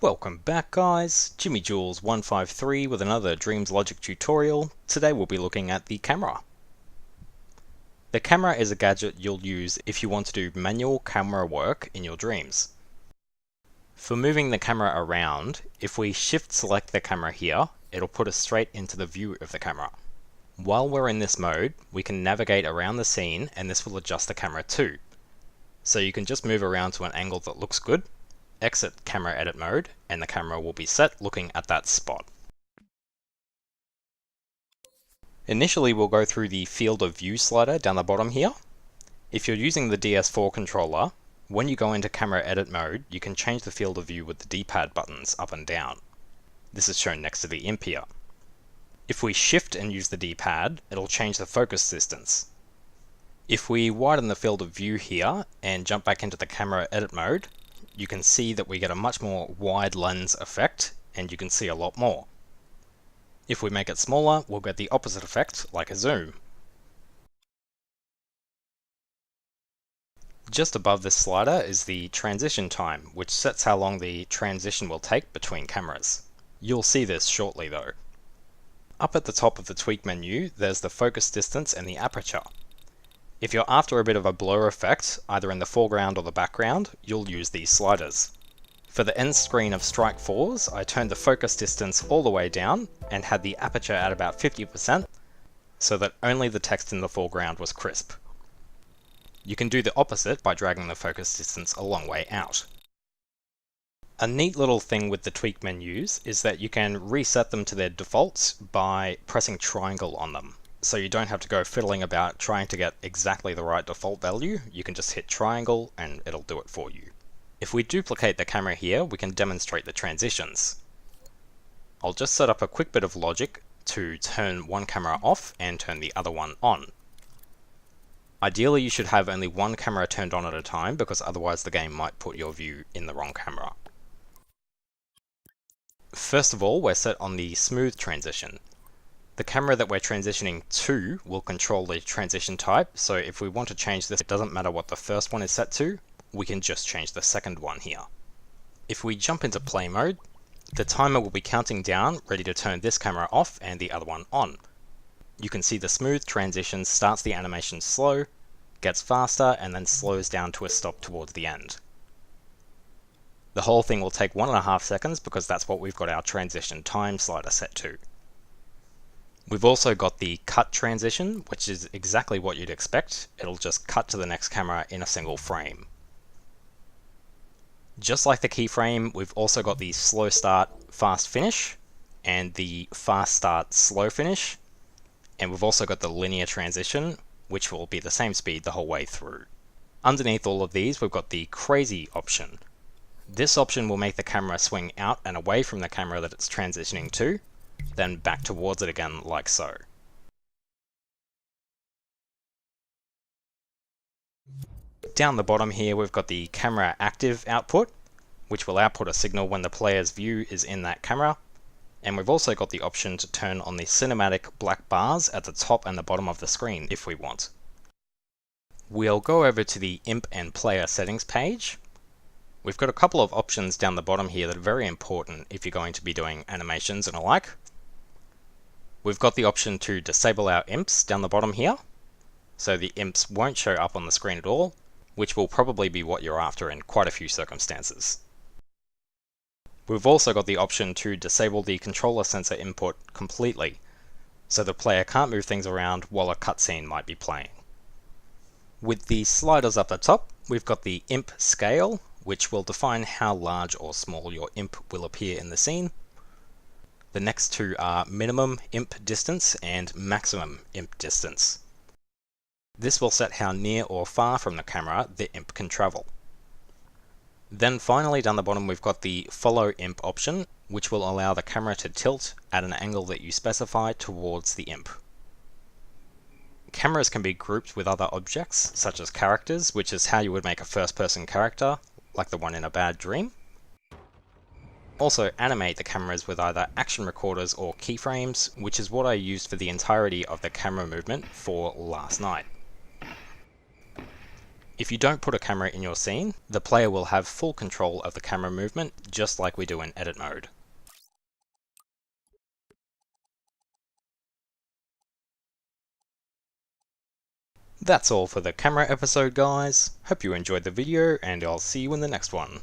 Welcome back guys, Jimmy Jules 153 with another Dreams Logic tutorial. Today we'll be looking at the camera. The camera is a gadget you'll use if you want to do manual camera work in your dreams. For moving the camera around, if we shift select the camera here, it'll put us straight into the view of the camera. While we're in this mode, we can navigate around the scene and this will adjust the camera too. So you can just move around to an angle that looks good, exit camera edit mode, and the camera will be set looking at that spot. Initially we'll go through the field of view slider down the bottom here. If you're using the DS4 controller, when you go into camera edit mode, you can change the field of view with the D-pad buttons up and down. This is shown next to the imp here. If we shift and use the D-pad, it'll change the focus distance. If we widen the field of view here and jump back into the camera edit mode, you can see that we get a much more wide lens effect and you can see a lot more. If we make it smaller, we'll get the opposite effect, like a zoom. Just above this slider is the transition time, which sets how long the transition will take between cameras. You'll see this shortly though. Up at the top of the tweak menu, there's the focus distance and the aperture. If you're after a bit of a blur effect, either in the foreground or the background, you'll use these sliders. For the end screen of Strike Force, I turned the focus distance all the way down and had the aperture at about 50% so that only the text in the foreground was crisp. You can do the opposite by dragging the focus distance a long way out. A neat little thing with the tweak menus is that you can reset them to their defaults by pressing triangle on them. So you don't have to go fiddling about trying to get exactly the right default value. You can just hit triangle and it'll do it for you. If we duplicate the camera here, we can demonstrate the transitions. I'll just set up a quick bit of logic to turn one camera off and turn the other one on. Ideally, you should have only one camera turned on at a time because otherwise the game might put your view in the wrong camera. First of all, we're set on the smooth transition. The camera that we're transitioning to will control the transition type, so if we want to change this, it doesn't matter what the first one is set to, we can just change the second one here. If we jump into play mode, the timer will be counting down, ready to turn this camera off and the other one on. You can see the smooth transition starts the animation slow, gets faster, and then slows down to a stop towards the end. The whole thing will take 1.5 seconds because that's what we've got our transition time slider set to. We've also got the cut transition, which is exactly what you'd expect. It'll just cut to the next camera in a single frame. Just like the keyframe, we've also got the slow start, fast finish, and the fast start, slow finish. And we've also got the linear transition, which will be the same speed the whole way through. Underneath all of these, we've got the crazy option. This option will make the camera swing out and away from the camera that it's transitioning to, then back towards it again like so. Down the bottom here we've got the camera active output, which will output a signal when the player's view is in that camera, and we've also got the option to turn on the cinematic black bars at the top and the bottom of the screen if we want. We'll go over to the imp and player settings page. We've got a couple of options down the bottom here that are very important if you're going to be doing animations and alike. We've got the option to disable our imps down the bottom here, so the imps won't show up on the screen at all, which will probably be what you're after in quite a few circumstances. We've also got the option to disable the controller sensor input completely, so the player can't move things around while a cutscene might be playing. With the sliders up the top, we've got the imp scale, which will define how large or small your imp will appear in the scene. The next two are minimum imp distance and maximum imp distance. This will set how near or far from the camera the imp can travel. Then finally down the bottom we've got the follow imp option, which will allow the camera to tilt at an angle that you specify towards the imp. Cameras can be grouped with other objects, such as characters, which is how you would make a first-person character, like the one in A Bad Dream. Also animate the cameras with either action recorders or keyframes, which is what I used for the entirety of the camera movement for last night. If you don't put a camera in your scene, the player will have full control of the camera movement, just like we do in edit mode. That's all for the camera episode, guys. Hope you enjoyed the video, and I'll see you in the next one.